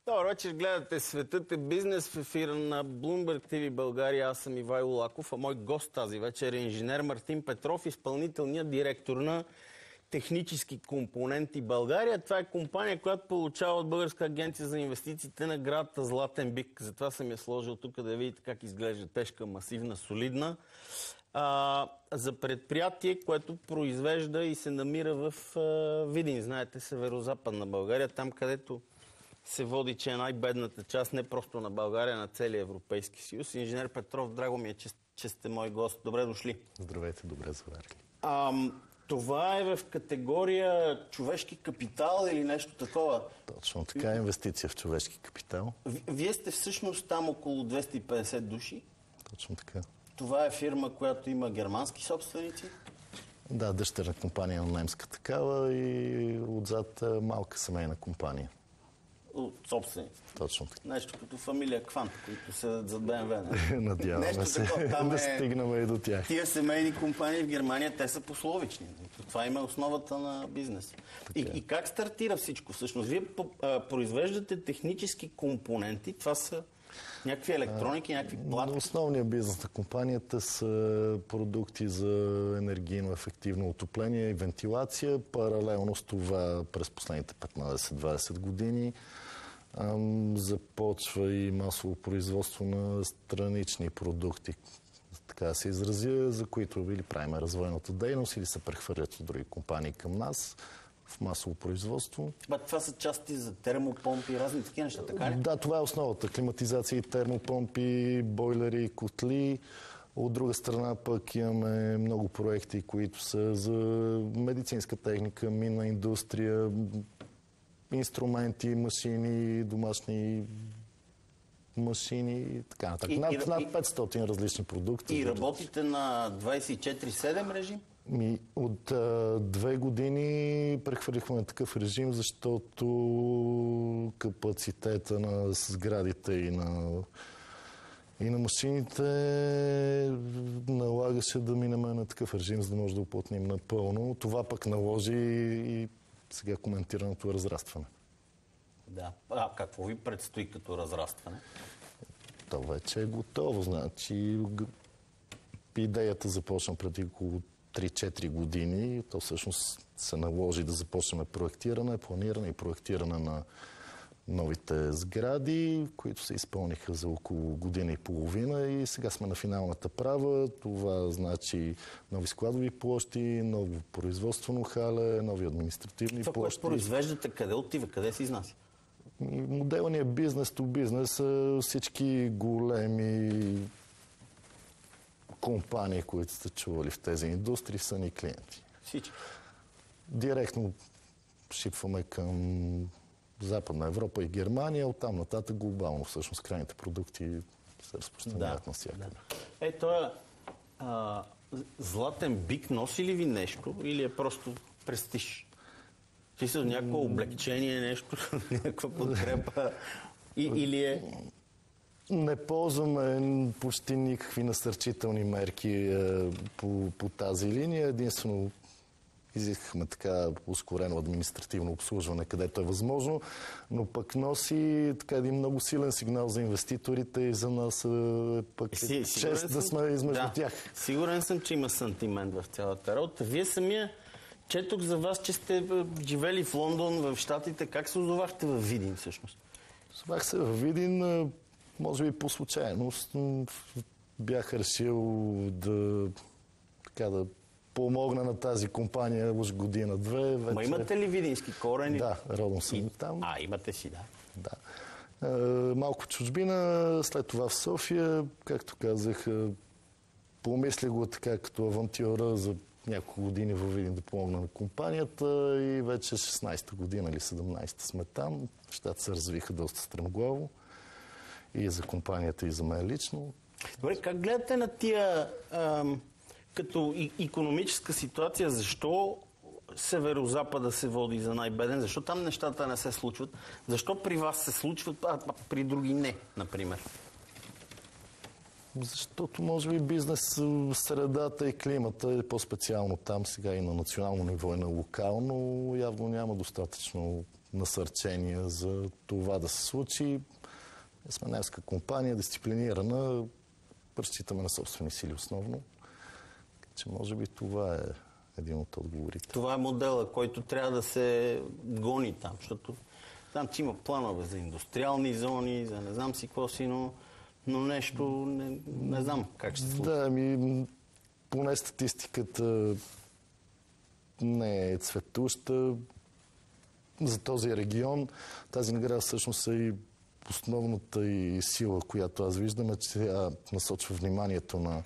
Добър вечер, гледате Светът е бизнес в ефира на Bloomberg TV България. Аз съм Ивайло Лаков, а мой гост тази вечер е инженер Мартин Петров, изпълнителният директор на Технически компоненти България. Това е компания, която получава от Българска агенция за инвестициите наградата Златен бик. Затова съм я сложил тук да видите как изглежда тежка, масивна, солидна. За предприятие, което произвежда и се намира в Видин, знаете, северо-западна България, там където се води, че е най-бедната част не просто на България, на целия Европейски съюз. Инженер Петров, драго ми е, че сте мой гост. Добре дошли. Здравейте, добре заварили. Това е в категория човешки капитал или нещо такова? Точно така, инвестиция в човешки капитал. Вие сте всъщност там около 250 души. Точно така. Това е фирма, която има германски собственици? Да, дъщерна компания на немска такава и отзад малка семейна компания. От собственици? Точно така. Нещо като фамилия Квант, които седат зад БМВ. Надяваме се да стигнем и до тях. Тия семейни компании в Германия, те са пословични. Това има основата на бизнес. И как стартира всичко всъщност? Вие произвеждате технически компоненти, това са някакви електроники, някакви платки? Основният бизнес на компанията са продукти за енергийно ефективно отопление и вентилация. Паралелно с това през последните 15-20 години започва и масово производство на странични продукти, така да се изразя, за които или правим развойната дейност, или се прехвърлят от други компании към нас в масово производство. Това са части за термопомпи и разни такива неща, така ли? Да, това е основата. Климатизация, термопомпи, бойлери, котли. От друга страна пък имаме много проекти, които са за медицинска техника, минна индустрия, инструменти, машини, домашни машини и така нататък. Над 500 различни продукти. И работите на 24/7 режим? От 2 години прехвърлихме такъв режим, защото капацитета на сградите и на машините налагаше да минем на такъв режим, за да може да уплътним напълно. Това пък наложи и сега коментираното разрастване. Да. Какво ви предстои като разрастване? То вече е готово. Значи, идеята започна преди около 3-4 години. То всъщност се наложи да започнем проектиране, планиране и проектиране на новите сгради, които се изпълниха за около година и половина и сега сме на финалната права. Това значи нови складови площи, ново производствено хале, нови административни площи. Това, което произвеждате, къде отива? Къде се изнася? Моделният бизнес to бизнес, всички големи компании, които сте чували в тези индустрии, са ни клиенти. Всички? Директно шипваме към Западна Европа и Германия, оттам нататък глобално всъщност крайните продукти се разпространяват навсякъде. Да. Златен бик носи ли ви нещо или е просто престиж? Ти са някакво облегчение, нещо, някаква подкрепа или е... Не ползваме почти никакви насърчителни мерки по тази линия. Единствено изискахме така ускорено административно обслужване, където е възможно, но пък носи така един много силен сигнал за инвеститорите и за нас пък е чест да сме измежду тях. Сигурен съм, че има сантимент в цялата работа. Вие самия четох за вас, че сте живели в Лондон, в Щатите. Как се озовахте във Видин всъщност? Озовах се във Видин, може би по случайност. Бях решил да помогна на тази компания уж година-две. Ма имате ли видински корени? Да, родом съм там. Имате си, да. Да. Малко чужбина, след това в София, както казах, помислих го така като авантюра за няколко години във Видин да помогна на компанията и вече 16-та година или 17-та сме там. Нещата се развиха доста стремглаво и за компанията, и за мен лично. Добре, как гледате на тия като икономическа ситуация, защо Северо-Запада се води за най-беден, защо там нещата не се случват, защо при вас се случват, а при други не, например? Защото може би бизнес средата и климата е по-специално там сега и на национално ниво и на локално. Явно няма достатъчно насърчения за това да се случи. Ние сме немска компания, дисциплинирана, разчитаме на собствени сили основно. Че може би това е един от отговорите. Това е модела, който трябва да се гони там, защото знам, че има планове за индустриални зони, за не знам си какво си, но нещо не знам как ще се случи. Да, поне статистиката не е цветуща. За този регион тази награда всъщност е и основната и сила, която аз виждам, че тя насочва вниманието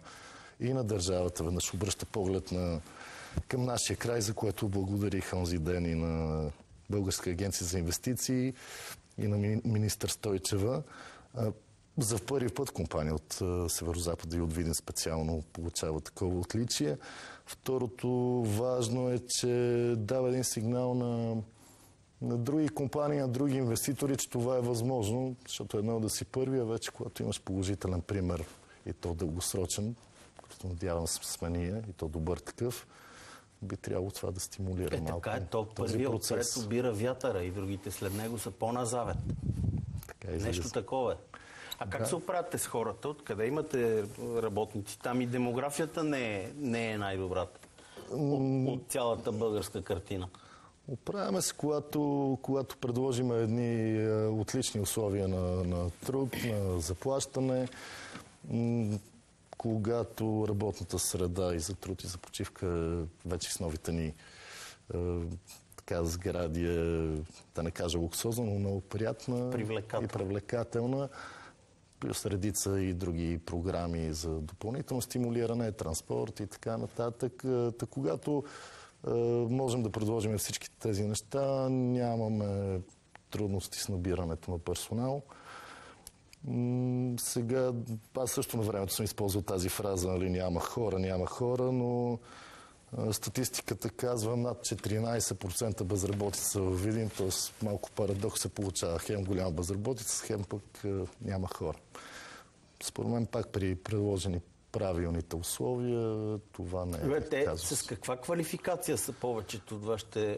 и на държавата. Веднъж обръща поглед към нашия край, за което благодарих онзи ден и на Българска агенция за инвестиции и на министър Стойчева. За първи път компания от Северозапада и от Видин специално получава такова отличие. Второто важно е, че дава един сигнал на други компании, на други инвеститори, че това е възможно, защото едно да си първи, а вече когато имаш положителен пример и то дългосрочен, като надявам се сме ние, и то добър такъв, би трябвало това да стимулира малко така е, първият отпред обира вятъра и другите след него са по-назавет. Нещо такова е. А как се оправяте с хората? Откъде имате работници? Там и демографията не е най-добрата от цялата българска картина. Оправяме се, когато предложим едни отлични условия на труд, на заплащане, когато работната среда и за труд и за почивка вече с новите ни сгради е, да не кажа луксозна, но много приятна и привлекателна. Плюс редица и други програми за допълнително стимулиране, транспорт и така нататък. Когато можем да предложим всички тези неща, нямаме трудности с набирането на персонал. Сега, аз също на времето съм използвал тази фраза, нали, няма хора, но статистиката казва над 14% безработица във Видин, т.е. малко парадокс се получава. Хем голяма безработица, хем пък няма хора. Според мен пак при предложени правилните условия, това не е казус. С каква квалификация са повечето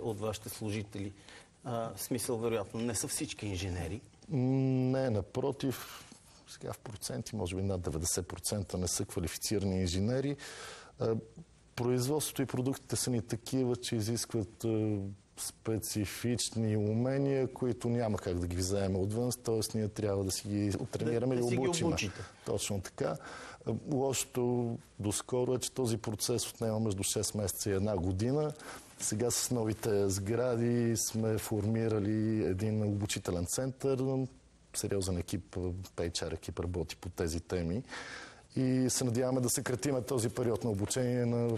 от вашите служители? В смисъл, вероятно, не са всички инженери. Не, напротив, сега в проценти, може би над 90% не са квалифицирани инженери. Производството и продуктите са ни такива, че изискват специфични умения, които няма как да ги вземем отвън, т.е. ние трябва да си ги тренираме и обучим. Точно така. Лошото доскоро е, че този процес отнема между 6 месеца и 1 година. Сега с новите сгради сме формирали един обучителен център. Сериозен екип, HR екип работи по тези теми. И се надяваме да съкратим този период на обучение на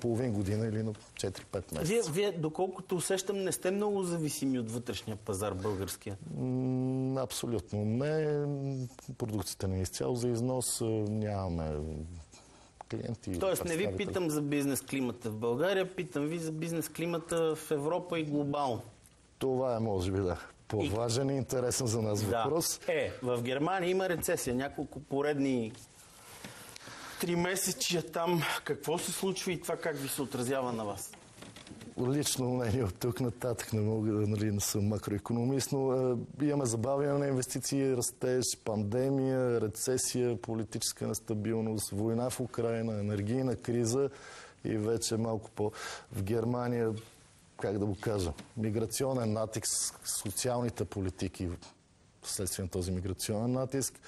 половин година или на 4-5 месеца. Вие, доколкото усещам, не сте много зависими от вътрешния пазар българския? Абсолютно не. Продукцията ни е изцяло за износ. Нямаме клиенти. Тоест не ви питам за бизнес климата в България, питам ви за бизнес климата в Европа и глобално. Това е, може би, по-важен и интересен за нас въпрос. В Германия има рецесия. Няколко поредни 3 месечия там. Какво се случва и това как ви се отразява на вас? Лично мнение от тук нататък не мога да не съм макроекономист, но имаме забавяне на инвестиции, растеж, пандемия, рецесия, политическа нестабилност, война в Украйна, енергийна криза и вече малко в Германия, как да го кажа, миграционен натиск, социалните политики вследствие на този миграционен натиск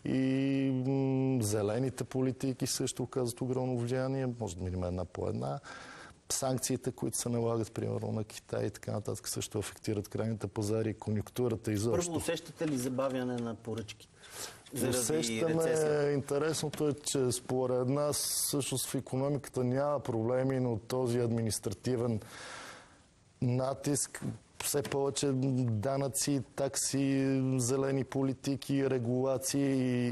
и зелените политики също оказват огромно влияние, може да минем една по една. Санкциите, които се налагат, примерно на Китай и така нататък, също афектират крайните пазари, конюнктурата изобщо. Първо, усещате ли забавяне на поръчки? Усещаме, интересното е, че според нас всъщност в икономиката няма проблеми, но този административен натиск, все повече данъци, такси, зелени политики, регулации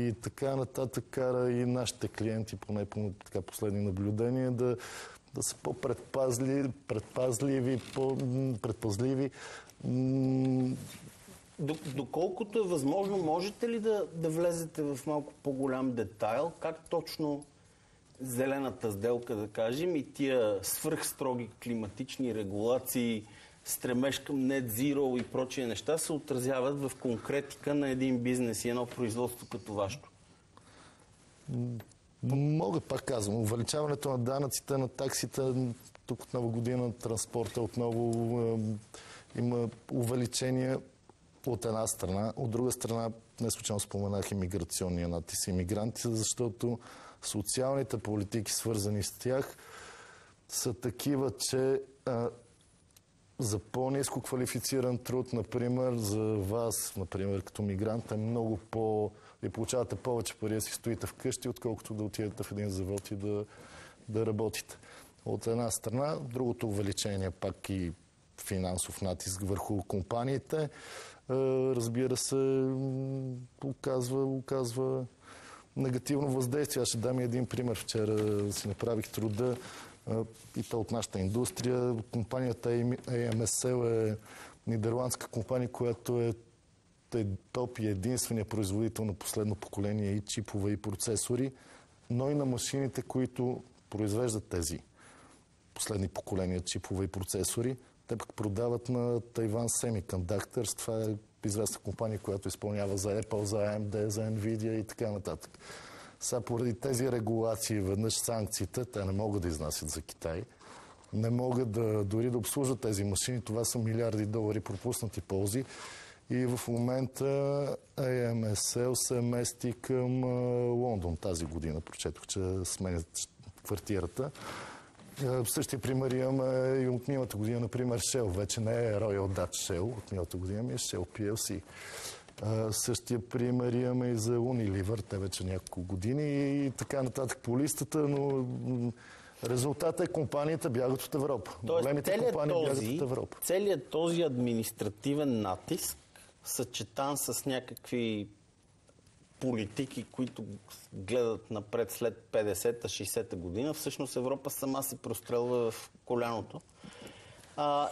и така нататък кара и нашите клиенти, поне по последни наблюдения, да са по-предпазливи, Доколкото е възможно, можете ли да влезете в малко по-голям детайл? Как точно зелената сделка, да кажем, и тия свръхстроги климатични регулации стремеж към Net Zero и прочие неща се отразяват в конкретика на един бизнес и едно производство като вашето? Мога, пак казвам, увеличаването на данъците, на таксите, тук от нова година транспорта отново има увеличение от една страна. От друга страна, не случайно споменах имиграционния натиск имигрантите, защото социалните политики, свързани с тях, са такива, че за по-ниско квалифициран труд, например, за вас, например, като мигрант, е много ви получавате повече пари да си стоите вкъщи, отколкото да отидете в един завод и да работите. От една страна, другото увеличение пак и финансов натиск върху компаниите, разбира се, оказва негативно въздействие. Аз ще дам един пример. Вчера си направих труда и то от нашата индустрия. Компанията AMSL е нидерландска компания, която е топ и единствения производител на последно поколение и чипове и процесори, но и на машините, които произвеждат тези последни поколения чипове и процесори. Те пък продават на Taiwan Semiconductors. Това е известна компания, която изпълнява за Apple, за AMD, за Nvidia и така нататък. Сега поради тези регулации, веднъж санкциите, те не могат да изнасят за Китай. Не могат дори да обслужват тези машини. Това са милиарди долари пропуснати ползи. И в момента AMSL се мести към Лондон тази година. Прочетох, че сменят квартирата. Същия пример имаме и от миналата година, например, Shell. Вече не е Royal Dutch Shell, от миналата година ми е Shell PLC. Същия пример имаме и за Unilever, те вече няколко години и така нататък по листата, но резултатът е компанията бягат от Европа. Големите компании бягат от Европа. Целият този административен натиск, съчетан с някакви политики, които гледат напред след 50-та, 60-та година, всъщност Европа сама се прострелва в коляното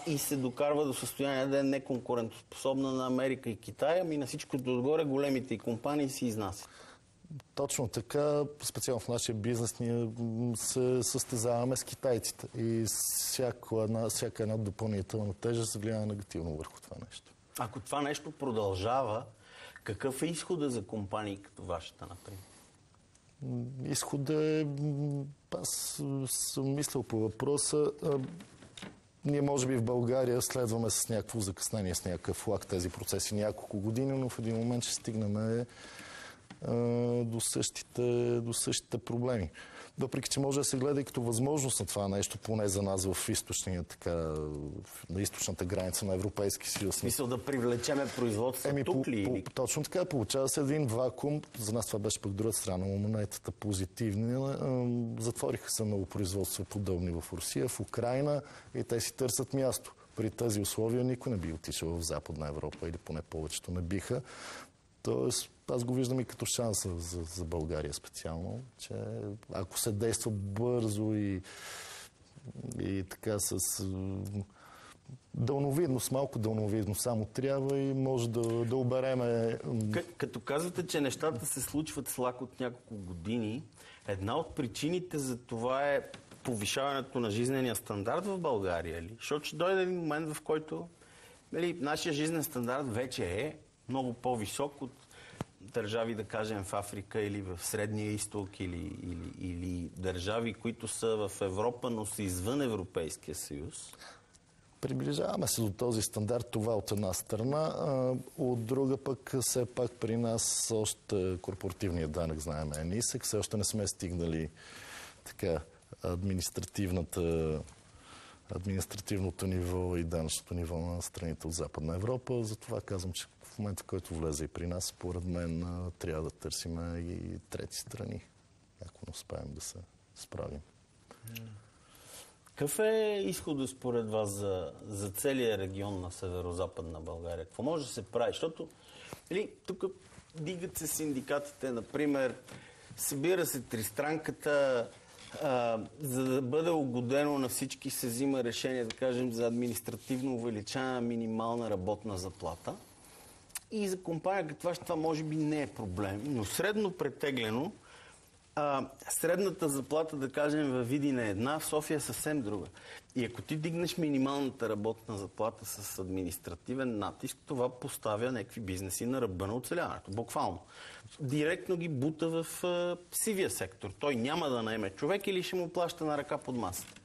и се докарва до състояние да е неконкурентоспособна на Америка и Китай, ами на всичкото отгоре големите компании си изнасят. Точно така, специално в нашия бизнес ние се състезаваме с китайците и всяка една допълнителна тежест влияе негативно върху това нещо. Ако това нещо продължава, какъв е изходът за компании като вашата, например? Изходът е... Аз съм мислил по въпроса. Ние може би в България следваме с някакво закъснение, с някакъв флаг тези процеси няколко години, но в един момент ще стигнем до същите проблеми. Въпреки че може да се гледа и като възможност на това нещо, поне за нас в на източната граница на Европейски съюз. Смисъл да привлечеме производство тук ли? Точно така, получава се един вакуум. За нас това беше пък друга страна, но монетата позитивна. Затвориха се много производства подобни в Русия, в Украйна и те си търсят място. При тези условия никой не би отишъл в Западна Европа или поне повечето не биха. Тоест, аз го виждам и като шанса за България специално, че ако се действа бързо и така с дълновидност, малко дълновидност само трябва и може да обереме... Като казвате, че нещата се случват с лак от няколко години, една от причините за това е повишаването на жизнения стандарт в България ли? Защото ще дойде един момент, в който нашия жизнен стандарт вече е много по-висок от държави, да кажем, в Африка или в Средния изток или държави, които са в Европа, но са извън Европейския съюз. Приближаваме се до този стандарт, това от една страна. От друга пък, все пак при нас още корпоративният данък, знаем, е нисък. Все още не сме стигнали така административното ниво и данъчното ниво на страните от Западна Европа. Затова казвам, че в момента, в който влезе и при нас, според мен трябва да търсим и трети страни, ако не успеем да се справим. Какъв е изходът според вас за целия регион на северо-западна България? Какво може да се прави? Защото тук дигат се синдикатите, например, събира се тристранката, за да бъде угодено на всички се взима решение, да кажем, за административно увеличаване на минимална работна заплата. И за компания като това може би не е проблем, но средно претеглено Средната заплата, да кажем, във Видин е една, в София е съвсем друга. И ако ти дигнеш минималната работна заплата с административен натиск, това поставя някакви бизнеси на ръба на оцеляването. Буквално. Директно ги бута в сивия сектор. Той няма да наеме човек или ще му плаща на ръка под масата.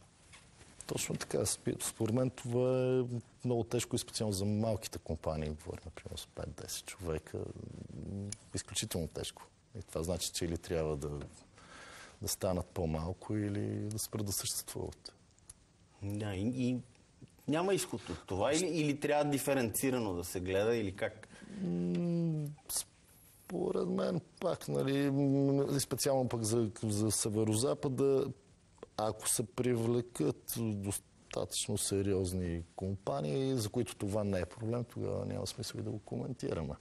Точно така. Според мен това е много тежко и специално за малките компании. Говорим, например, с 5-10 човека. Изключително тежко. И това значи, че или трябва да станат по-малко, или да спрат да съществуват. Да, и няма изход от това. Или трябва диференцирано да се гледа, или как? Според мен пак, нали, специално пък за Северозапада, ако се привлекат достатъчно сериозни компании, за които това не е проблем, тогава няма смисъл и да го коментираме.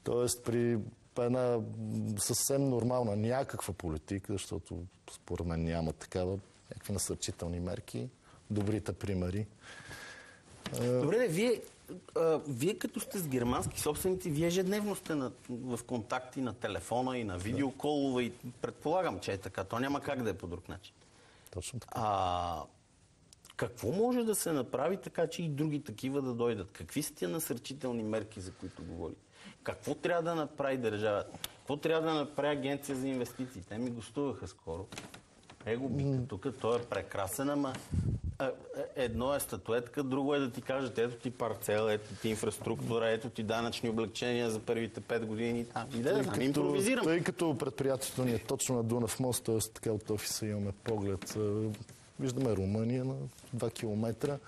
Тоест при една съвсем нормална някаква политика, защото според мен няма такава, някакви насърчителни мерки, добрите примери. Добре, вие като сте с германски собственици, вие ежедневно сте в контакти на телефона и на видеоколове и предполагам, че е така. То няма как да е по друг начин. Точно така. Какво може да се направи така, че и други такива да дойдат? Какви са тия насърчителни мерки, за които говорите? Какво трябва да направи държавата? Какво трябва да направи Агенция за инвестиции? Те ми гостуваха скоро. Его биха тук, той е прекрасен, ама едно е статуетка, друго е да ти кажат, ето ти парцел, ето ти инфраструктура, ето ти данъчни облегчения за първите 5 години. Импровизирам. Тъй като предприятието ни е точно на Дунав мост, т.е. така от офиса имаме поглед. Виждаме Румъния на 2 километра.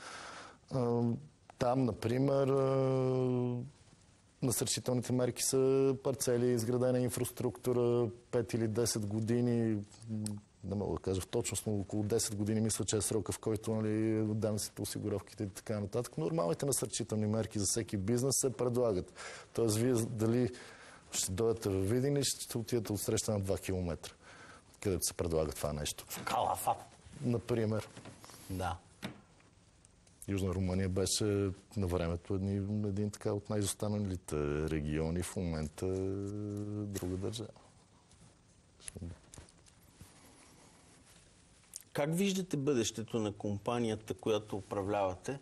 Там, например, насърчителните мерки са парцели, изградена инфраструктура, 5 или 10 години, не мога да кажа в точност, но около 10 години мисля, че е срока, в който, нали, данъците, осигуровките и така нататък. Нормалните насърчителни мерки за всеки бизнес се предлагат. Тоест, вие дали ще дойдете във Видин и ще отидете от среща на 2 километра, където се предлага това нещо. В Калафат. Например. Да. Южна Румъния беше на времето един така от най-изостаналите региони, в момента друга държава. Как виждате бъдещето на компанията, която управлявате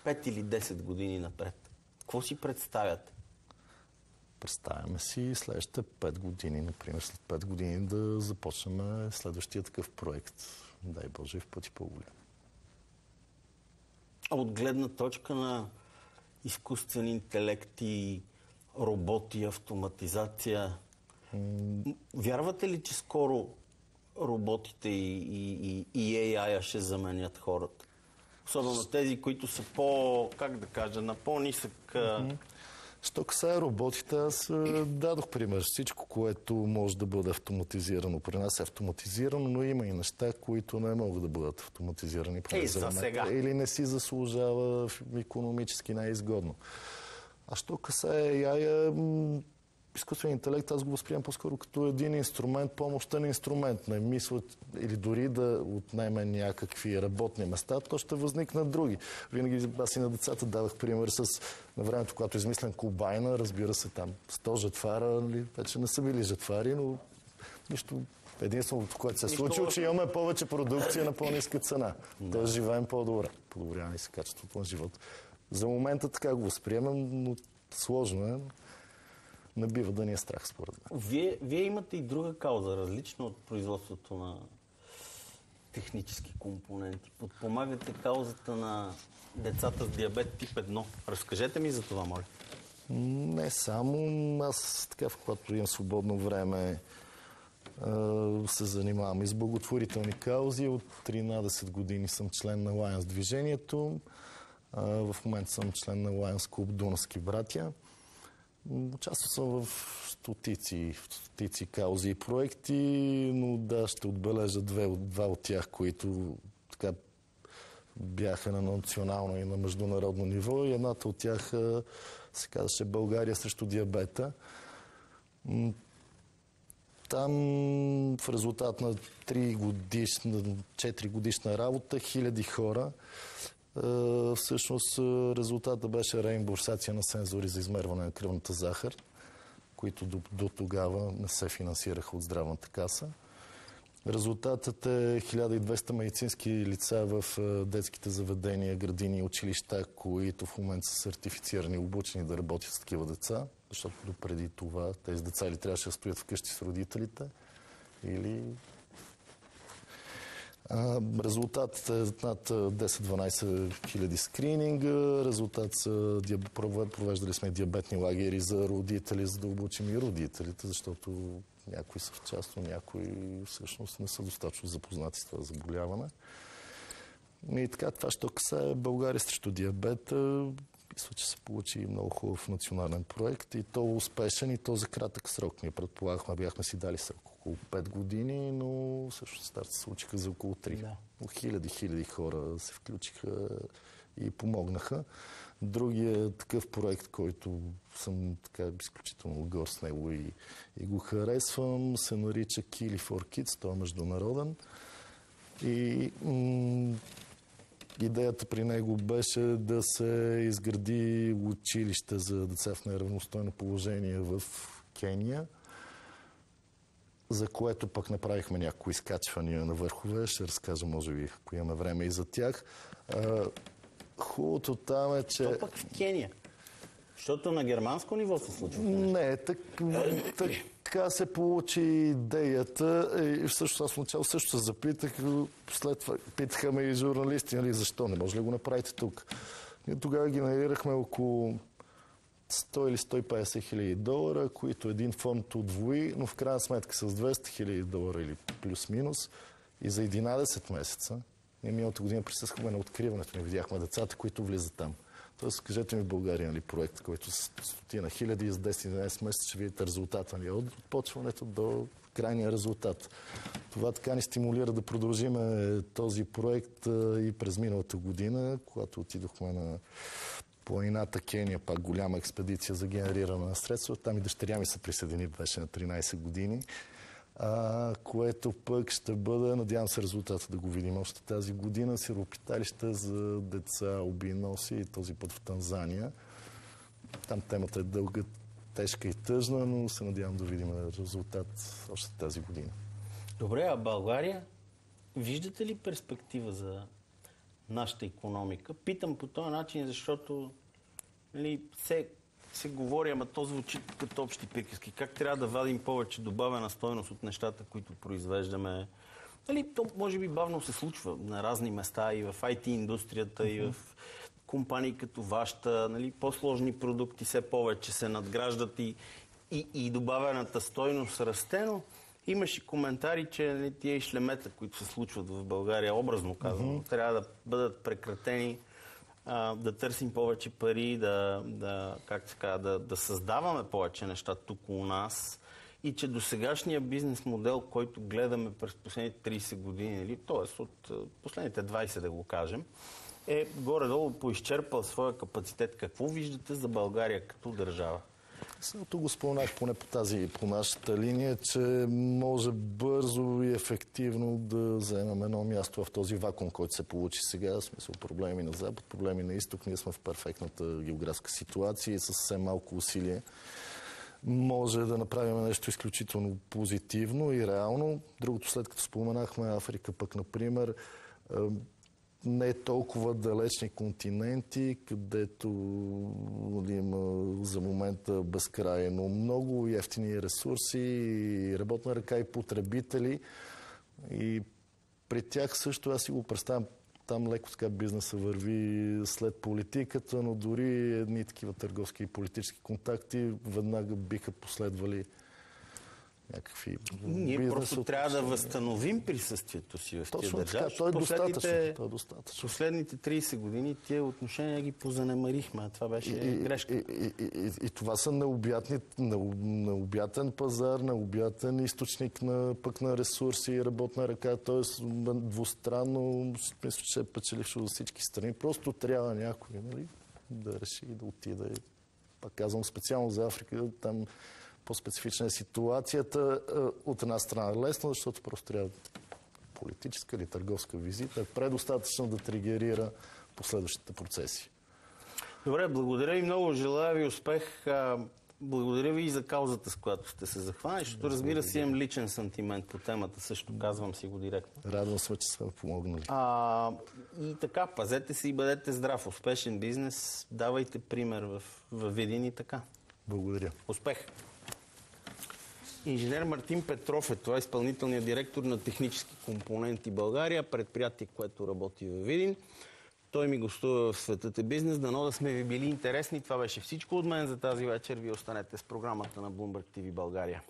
5 или 10 години напред? Какво си представяте? Представяме си следващите 5 години, например, след 5 години да започнем следващия такъв проект. Дай Боже, в пъти по-голям. А от гледна точка на изкуствен интелект и роботи, автоматизация, вярвате ли, че скоро роботите и AI ще заменят хората? Особено тези, които са на по-нисък... Що касае роботите, аз дадох пример. Всичко, което може да бъде автоматизирано, при нас е автоматизирано, но има и неща, които не могат да бъдат автоматизирани. За сега. Или не си заслужава икономически най-изгодно. А що касае AI, изкуствен интелект, аз го възприемам по-скоро като един инструмент, помощен инструмент. Не мисля, или дори да отнеме някакви работни места, то ще възникнат други. Винаги аз и на децата давах пример на времето, когато измислям комбайна, разбира се, там 100 жетвара, вече не са били жетвари, но нищо. Единственото, което се е случило, че имаме повече продукция на по-ниска цена. Тоест живеем по-добре. Подобряваме си качеството на живота. За момента така го възприемам, но сложно е. Не бива да ни е страх, според мен. Вие имате и друга кауза, различна от производството на технически компоненти. Подпомагате каузата на децата с диабет тип 1. Разкажете ми за това, моля. Не само. Аз така, когато имам свободно време, се занимавам и с благотворителни каузи. От 13 години съм член на Lions движението. В момента съм член на Lions клуб Дунавски братя. Участвал съм в стотици каузи и проекти, но да, ще отбележа два от тях, които така бяха на национално и на международно ниво. И едната от тях се казваше България срещу диабета. Там в резултат на 4 годишна работа, хиляди хора, всъщност резултата беше реимбурсация на сензори за измерване на кръвната захар, които до тогава не се финансираха от здравната каса. Резултатът е 1200 медицински лица в детските заведения, градини и училища, които в момента са сертифицирани и обучени да работят с такива деца, защото допреди това тези деца или трябваше да стоят вкъщи с родителите, или резултатът е над 10-12 хиляди скрининга. Резултат са провеждали сме диабетни лагери за родители, за да обучим и родителите, защото някои са в част, но някои всъщност не са достатъчно запознати с това заболяване. И така, това ще касае България срещу диабета. Мисля, че се получи много хубав национален проект и то успешен, и то за кратък срок. Ние предполагахме, бяхме си дали срок около 5 години, но всъщност старта се случиха за около 3. Да. Хиляди хора се включиха и помогнаха. Другия такъв проект, който съм така изключително гор с него и го харесвам, се нарича Kili for Kids, той е международен. И идеята при него беше да се изгради училище за деца в неравностойно положение в Кения, за което пък направихме някои изкачвания на върхове. Ще разкажа, може би, ако имаме време и за тях. Хубавото там е, че... То пък в Кения. Защото на германско ниво се случва. Не, така се получи идеята. И всъщност аз в начало също се запитах. След това питаха ме и журналисти, нали, защо не може ли го направите тук. Ние тогава генерирахме около 100 или 150 хиляди долара, които един фонд удвои, но в крайна сметка с 200 хиляди долара или плюс-минус и за 11 месеца. Ние миналата година присъствахме на откриването, не видяхме децата, които влизат там. Тоест, кажете ми в България, нали, проект, който с стотина хиляди и за 10-11 месеца ще видите резултата, нали, от почването до крайния резултат. Това така ни стимулира да продължим този проект и през миналата година, когато отидохме на планината Кения, пак голяма експедиция за генериране на средства. Там и дъщеря ми се присъедини, беше на 13 години. Което пък ще бъде, надявам се резултата да го видим още тази година, сиропиталище за деца обиноси, и този път в Танзания. Там темата е дълга, тежка и тъжна, но се надявам да видим резултат още тази година. Добре, а България, виждате ли перспектива за нашата икономика? Питам по този начин, защото се говори, ама то звучи като общи приказки. Как трябва да вадим повече добавена стойност от нещата, които произвеждаме? То може би бавно се случва на разни места и в IT-индустрията, и в компании като вашата. По-сложни продукти все повече се надграждат и добавената стойност расте, но имаше коментари, че тия шлемета, които се случват в България, образно казано, трябва да бъдат прекратени, да търсим повече пари, да създаваме повече неща тук у нас и че досегашния бизнес модел, който гледаме през последните 30 години, т.е. от последните 20 да го кажем, е горе-долу поизчерпал своя капацитет. Какво виждате за България като държава? Самото го споменах поне по нашата линия, че може бързо и ефективно да вземем едно място в този вакуум, който се получи сега. В смисъл проблеми на запад, проблеми на изток. Ние сме в перфектната географска ситуация и със съвсем малко усилие може да направим нещо изключително позитивно и реално. Другото, след като споменахме Африка, пък, например, не е толкова далечни континенти, където има за момента безкрайно много ефтини ресурси, и работна ръка и потребители. И при тях също аз си го представям, там леко така бизнеса върви след политиката, но дори едни такива търговски и политически контакти веднага биха последвали някакви Ние просто трябва да възстановим присъствието си в тези държави. Той е достатъчно. Последните 30 години тия отношения ги позанемарихме, а това беше грешка. И това са необятен пазар, необятен източник пък на ресурси и работна ръка, т.е. двустранно, мисля, че е печелившо за всички страни. Просто трябва някой, нали, да реши да отиде. Пак казвам специално за Африка, там по-специфична е ситуацията. От една страна лесно, защото просто трябва политическа или търговска визита. Е предостатъчно да тригерира последващите процеси. Добре, благодаря ви много. Желая ви успех Благодаря ви и за каузата, с която сте се захванали, защото разбира се имам личен сантимент по темата, също казвам си го директно. Радвам се, че сме помогнали. И така, пазете се и бъдете здрав. Успешен бизнес, давайте пример в Видин и така. Благодаря. Успех! Инженер Мартин Петров е това изпълнителният директор на Технически компоненти България, предприятие, което работи във Видин. Той ми гостува в Светът е бизнес. Дано да сме ви били интересни. Това беше всичко от мен за тази вечер. Вие останете с програмата на Bloomberg TV България.